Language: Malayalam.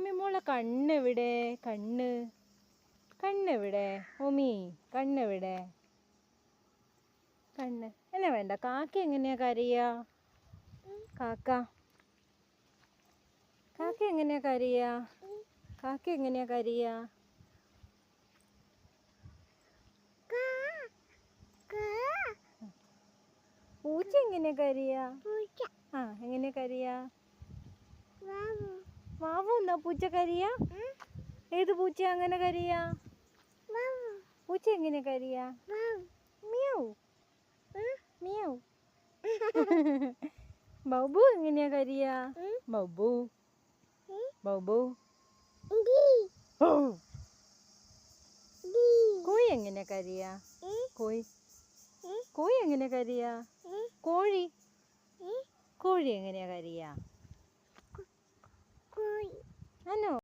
ഉമ്മി മോളെ കണ്ണെവിടെ? കണ്ണെവിടെ? ഉമ്മി കണ്ണെവിടെ? കണ്ണ് എന്നെ വേണ്ട. കാക്ക എങ്ങനെയാ കരയാ? കാക്ക എങ്ങനെയാ കരയാ? കാക്ക എങ്ങനെയാ കരയാ? പൂച്ച എങ്ങനെയാ കരയാ? എങ്ങനെയാ കരയാ? വാവു എന്നാ പൂച്ച കരയാ? ഏത് പൂച്ച അങ്ങനെ കരയാ? പൂച്ച എങ്ങനെയാ കരയാ? Meow meow. ബൗബു എങ്ങനെയാ കരയാ? ബൗബു കോഴി എങ്ങനെയാ കരയാ? കോഴി എങ്ങനെയാ കരയാ? കോഴി എങ്ങനെയാ കരയാ?